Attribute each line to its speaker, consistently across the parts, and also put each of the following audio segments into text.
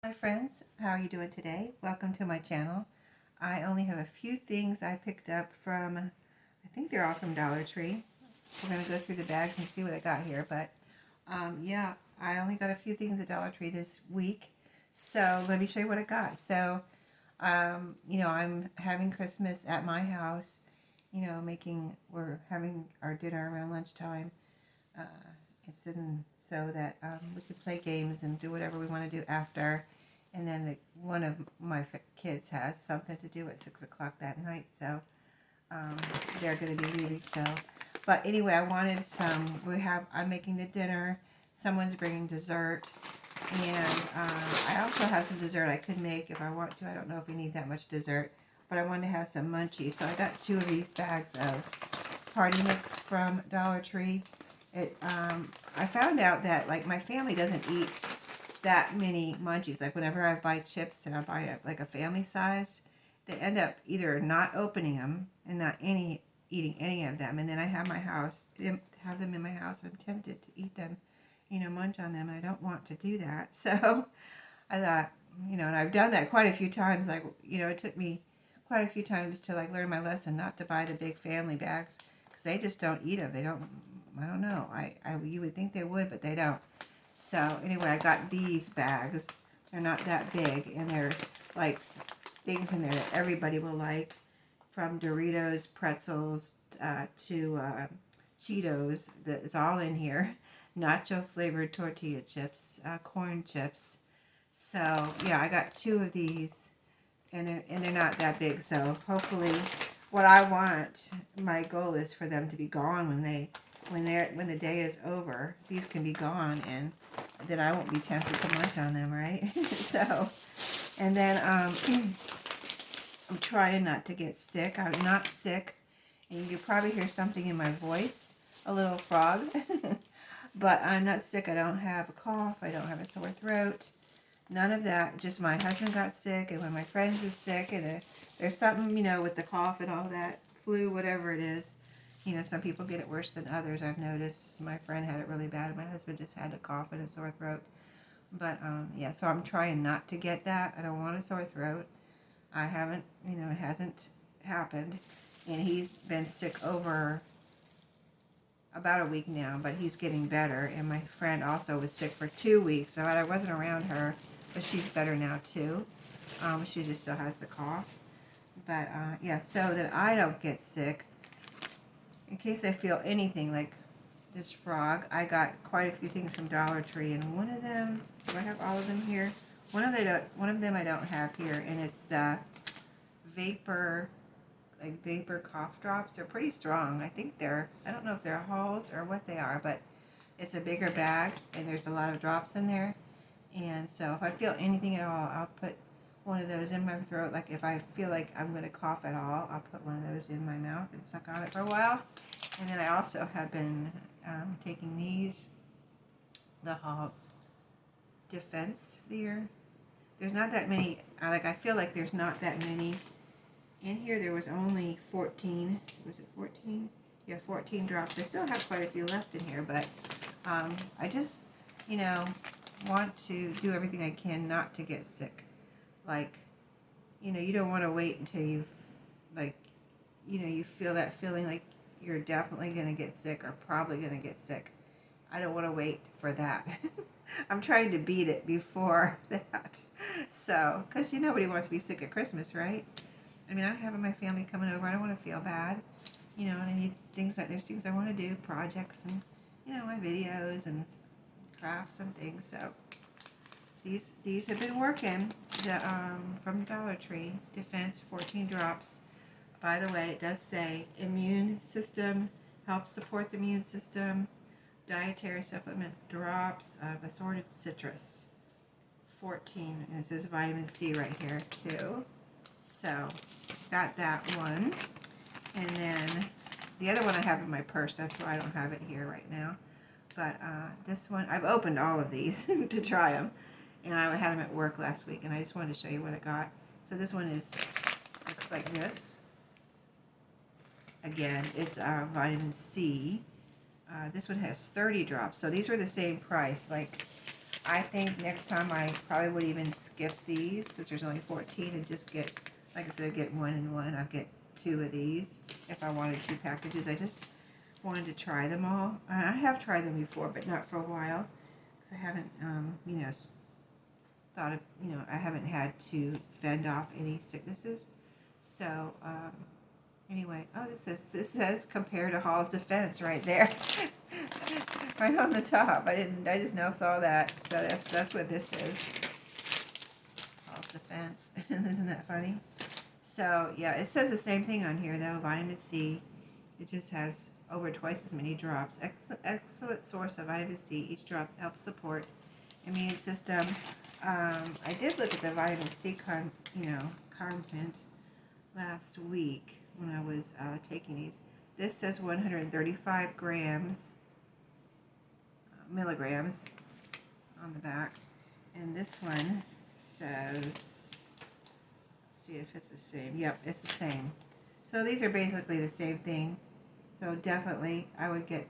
Speaker 1: Hi friends, how are you doing today? Welcome to my channel. I only have a few things I picked up from, I think they're all from Dollar Tree. We're going to go through the bags and see what I got here, but yeah, I only got a few things at Dollar Tree this week, so let me show you what I got. So, I'm having Christmas at my house, we're having our dinner around lunchtime. Uh, it's in so that we could play games and do whatever we want to do after. And then one of my kids has something to do at 6 o'clock that night, so um, they're going to be leaving. So, but anyway, I wanted some. I'm making the dinner. Someone's bringing dessert, and I also have some dessert I could make if I want to. I don't know if we need that much dessert, but I wanted to have some munchies. So I got 2 of these bags of party mix from Dollar Tree. I found out that like my family doesn't eat that many munchies. Like whenever I buy chips and I buy like a family size, they end up either not opening them and not eating any of them. And then I have them in my house. I'm tempted to eat them, munch on them, and I don't want to do that. So I thought, and I've done that quite a few times. Like, it took me quite a few times to like learn my lesson not to buy the big family bags because they just don't eat them. They don't. I don't know. You would think they would, but they don't. So anyway, I got these bags. They're not that big, and they're like things in there that everybody will like, from Doritos, pretzels to Cheetos. It's all in here. Nacho flavored tortilla chips, corn chips. So yeah, I got 2 of these, and they're not that big. So hopefully, my goal is for them to be gone when the day is over. These can be gone, and then I won't be tempted to munch on them, right? So, and then I'm trying not to get sick. I'm not sick, and you can probably hear something in my voice, a little frog. But I'm not sick. I don't have a cough. I don't have a sore throat. None of that. Just my husband got sick, and one of my friends is sick, and there's something, with the cough and all that, flu, whatever it is. Some people get it worse than others, I've noticed. So my friend had it really bad, and my husband just had a cough and a sore throat. But, yeah, so I'm trying not to get that. I don't want a sore throat. I haven't, it hasn't happened. And he's been sick over about a week now, but he's getting better. And my friend also was sick for 2 weeks, so I wasn't around her, but she's better now too. She just still has the cough. But, yeah, so that I don't get sick, in case I feel anything like this frog, I got quite a few things from Dollar Tree, and one of them, do I have all of them here? One of them I don't have here, and it's the vapor cough drops. They're pretty strong. I don't know if they're Halls or what they are, but it's a bigger bag, and there's a lot of drops in there. And so if I feel anything at all, I'll put one of those in my throat. Like if I feel like I'm going to cough at all, I'll put one of those in my mouth and suck on it for a while. And then I also have been taking the Halls Defense here. There's not that many, I feel like there's not that many in here. There was only 14, was it 14? Yeah, 14 drops. I still have quite a few left in here, but I just, want to do everything I can not to get sick. Like, you don't want to wait until you feel that feeling like you're definitely going to get sick or probably going to get sick. I don't want to wait for that. I'm trying to beat it before that. So, because nobody wants to be sick at Christmas, right? I mean, I'm having my family coming over. I don't want to feel bad. And I need there's things I want to do, projects and, my videos and crafts and things. So, these have been working. From Dollar Tree, Defense 14 drops. By the way, it does say immune system, helps support the immune system, dietary supplement drops of assorted citrus. 14, and it says vitamin C right here too. So, got that one. And then the other one I have in my purse, that's why I don't have it here right now. But this one, I've opened all of these to try them. And I had them at work last week, and I just wanted to show you what I got. So this one looks like this. Again, it's vitamin C. This one has 30 drops, so these were the same price. Like, I think next time I probably would even skip these since there's only 14 and just get, like I said, get one and one. I'll get 2 of these if I wanted 2 packages. I just wanted to try them all. I have tried them before, but not for a while because I haven't, you know, thought of, you know, I haven't had to fend off any sicknesses. So, anyway, oh, this says compared to Hall's Defense right there. Right on the top. I just now saw that. So that's what this is. Hall's Defense. Isn't that funny? So, yeah, it says the same thing on here, though. Vitamin C. It just has over twice as many drops. Excellent source of vitamin C. Each drop helps support immune system. I did look at the vitamin C content last week when I was taking these. This says 135 milligrams on the back, and this one says, let's see if it's the same. Yep, it's the same. So these are basically the same thing. So definitely, I would get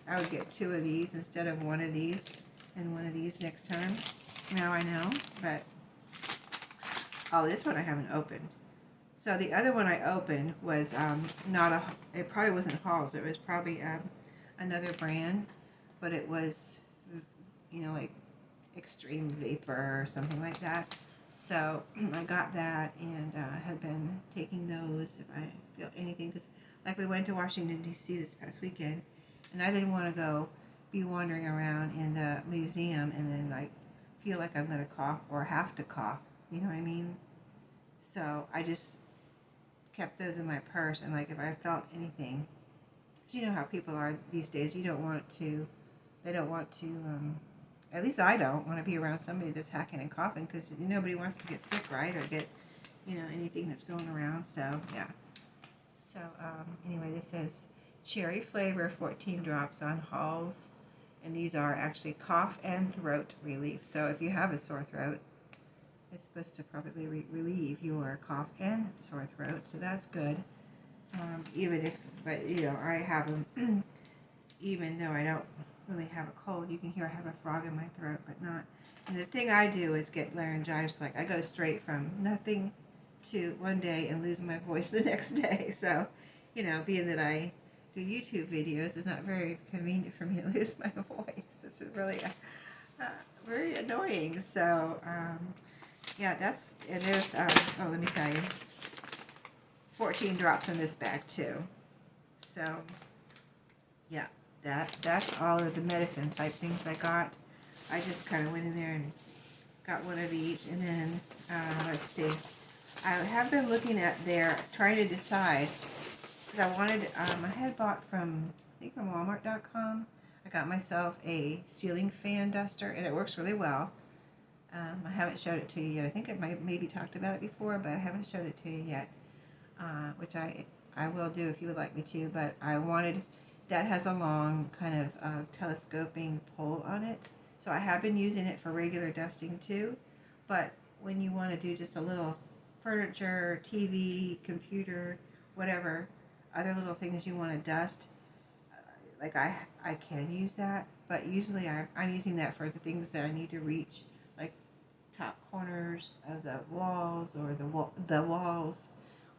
Speaker 1: I would get 2 of these instead of 1 of these and 1 of these next time. Now I know, but oh, this one I haven't opened. So the other one I opened was it probably wasn't Hall's. It was probably another brand, but it was, you know, like Extreme Vapor or something like that. So I got that and have been taking those if I feel anything, because like we went to Washington D.C. this past weekend, and I didn't want to be wandering around in the museum and then like feel like I'm going to cough or have to cough. You know what I mean? So I just kept those in my purse, and like if I felt anything, because you know how people are these days, they don't want to, at least I don't want to be around somebody that's hacking and coughing, because nobody wants to get sick, right, or get, anything that's going around. So yeah. So anyway, this says cherry flavor, 14 drops on Hall's, and these are actually cough and throat relief. So if you have a sore throat, it's supposed to probably relieve your cough and sore throat, so that's good. But I have them, even though I don't really have a cold. You can hear I have a frog in my throat, but not. And the thing I do is get laryngitis. Like I go straight from nothing to one day and lose my voice the next day. So, being that I do YouTube videos, it's not very convenient for me to lose my voice. It's really very annoying. So, yeah, there's, let me tell you, 14 drops in this bag too. So, yeah, that's all of the medicine type things I got. I just kind of went in there and got one of each, and then, let's see. I have been looking at trying to decide, because I wanted, I had bought from Walmart.com. I got myself a ceiling fan duster, and it works really well. I haven't showed it to you yet. I think I maybe talked about it before, but I haven't showed it to you yet, which I will do if you would like me to. But that has a long kind of telescoping pole on it, so I have been using it for regular dusting too. But when you want to do just a little furniture, TV, computer, whatever, other little things you want to dust, like I can use that, but usually I'm using that for the things that I need to reach, like top corners of the walls, or the walls,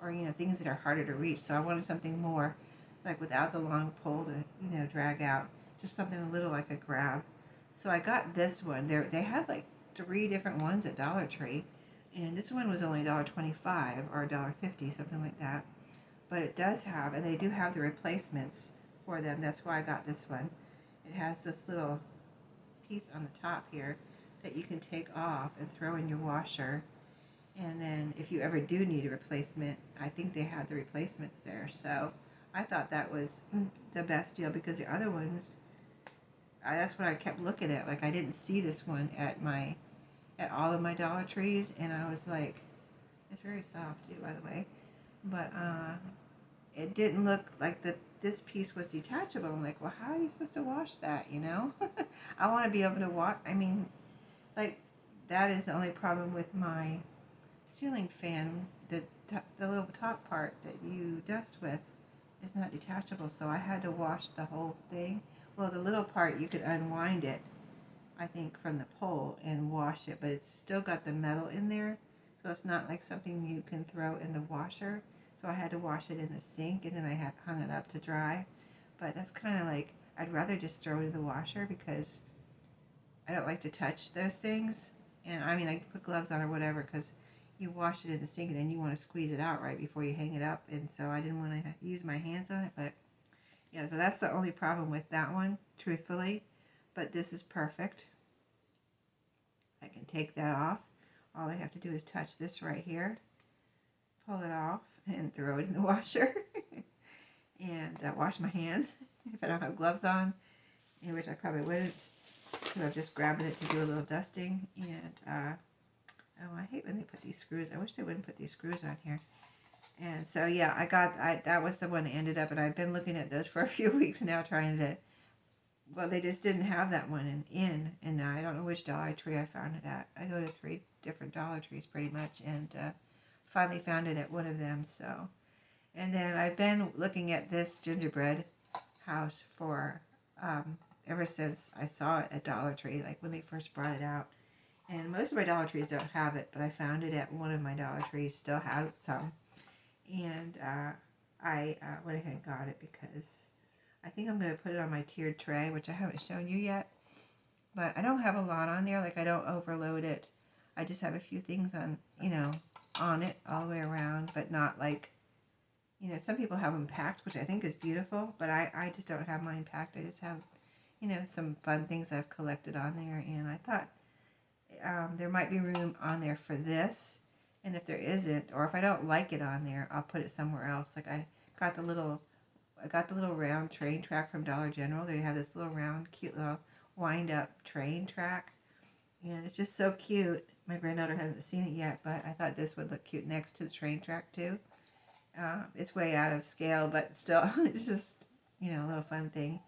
Speaker 1: or things that are harder to reach. So I wanted something more like without the long pole to drag out, just something a little I could grab. So I got this one. They had like 3 different ones at Dollar Tree, and this one was only $1.25 or $1.50, something like that. But it does have, and they do have the replacements for them. That's why I got this one. It has this little piece on the top here that you can take off and throw in your washer. And then if you ever do need a replacement, I think they had the replacements there. So I thought that was the best deal, because the other ones, that's what I kept looking at. Like I didn't see this one at all of my Dollar Trees, and I was like, it's very soft too, by the way. But it didn't look like this piece was detachable. I'm like, well, how are you supposed to wash that, I want to be able to wash. I mean, like, that is the only problem with my ceiling fan. The little top part that you dust with is not detachable, so I had to wash the whole thing. Well, the little part, you could unwind it I think, from the pole and wash it, but it's still got the metal in there, so it's not like something you can throw in the washer. So I had to wash it in the sink, and then I had hung it up to dry. But that's kind of like, I'd rather just throw it in the washer because I don't like to touch those things. And I mean, I can put gloves on or whatever because you wash it in the sink and then you want to squeeze it out right before you hang it up. And so I didn't want to use my hands on it. But yeah, so that's the only problem with that one, truthfully. But this is perfect. I can take that off. All I have to do is touch this right here, pull it off, and throw it in the washer. And wash my hands if I don't have gloves on, in which I probably wouldn't. So I'm just grabbing it to do a little dusting. And oh, I hate when they put these screws. I wish they wouldn't put these screws on here. And so yeah, that was the one that ended up, and I've been looking at those for a few weeks now, trying to. Well, they just didn't have that one and I don't know which Dollar Tree I found it at. I go to 3 different Dollar Trees pretty much, and finally found it at one of them. So, and then I've been looking at this gingerbread house for ever since I saw it at Dollar Tree, like when they first brought it out. And most of my Dollar Trees don't have it, but I found it at one of my Dollar Trees, still had some. And I went ahead and got it because I think I'm going to put it on my tiered tray, which I haven't shown you yet. But I don't have a lot on there. Like, I don't overload it. I just have a few things on, on it all the way around, but not like, some people have them packed, which I think is beautiful, but I just don't have mine packed. I just have, some fun things I've collected on there, and I thought there might be room on there for this, and if there isn't, or if I don't like it on there, I'll put it somewhere else. Like, I got the little round train track from Dollar General. They have this little round, cute little wind-up train track, and it's just so cute. My granddaughter hasn't seen it yet, but I thought this would look cute next to the train track too. It's way out of scale, but still, it's just, a little fun thing.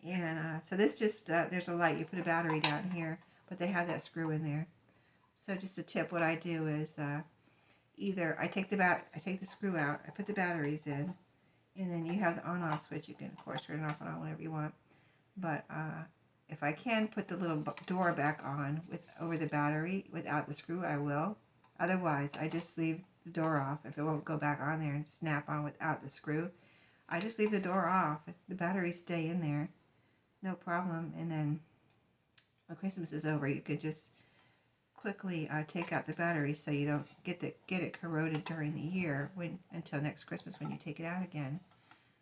Speaker 1: And so this just, there's a light. You put a battery down here, but they have that screw in there. So just a tip, what I do is either I take the screw out, I put the batteries in, and then you have the on-off switch. You can, of course, turn it off and on whenever you want. But if I can put the little door back on over the battery without the screw, I will. Otherwise, I just leave the door off. If it won't go back on there and snap on without the screw, I just leave the door off. The batteries stay in there, no problem. And then when Christmas is over, you could just quickly take out the battery so you don't get it corroded during the year until next Christmas when you take it out again.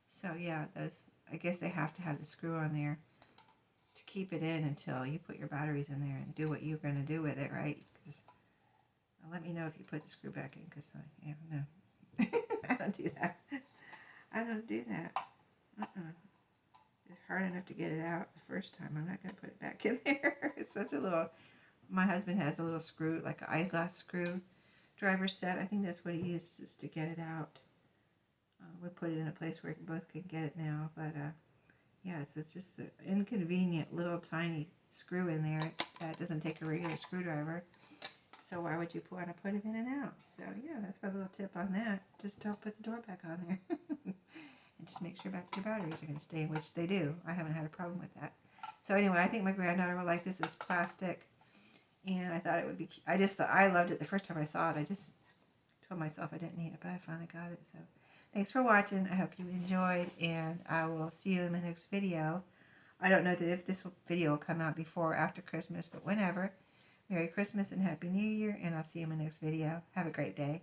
Speaker 1: So yeah, I guess they have to have the screw on there to keep it in until you put your batteries in there and do what you're going to do with it, right? Because let me know if you put the screw back in, because no. I don't do that. I don't do that. It's hard enough to get it out the first time. I'm not going to put it back in there. It's such a little... My husband has a little screw, like an eyeglass screw driver set. I think that's what he uses to get it out. We put it in a place where both can get it now. But yeah, it's just an inconvenient little tiny screw in there that doesn't take a regular screwdriver. So why would you want to put it in and out? So yeah, that's my little tip on that. Just don't put the door back on there. And just make sure your batteries are going to stay, which they do. I haven't had a problem with that. So anyway, I think my granddaughter will like this. It's plastic. And I thought it would be cute. I loved it the first time I saw it. I just told myself I didn't need it, but I finally got it. So thanks for watching. I hope you enjoyed, and I will see you in my next video. I don't know that if this video will come out before or after Christmas, but whenever. Merry Christmas and Happy New Year, and I'll see you in my next video. Have a great day.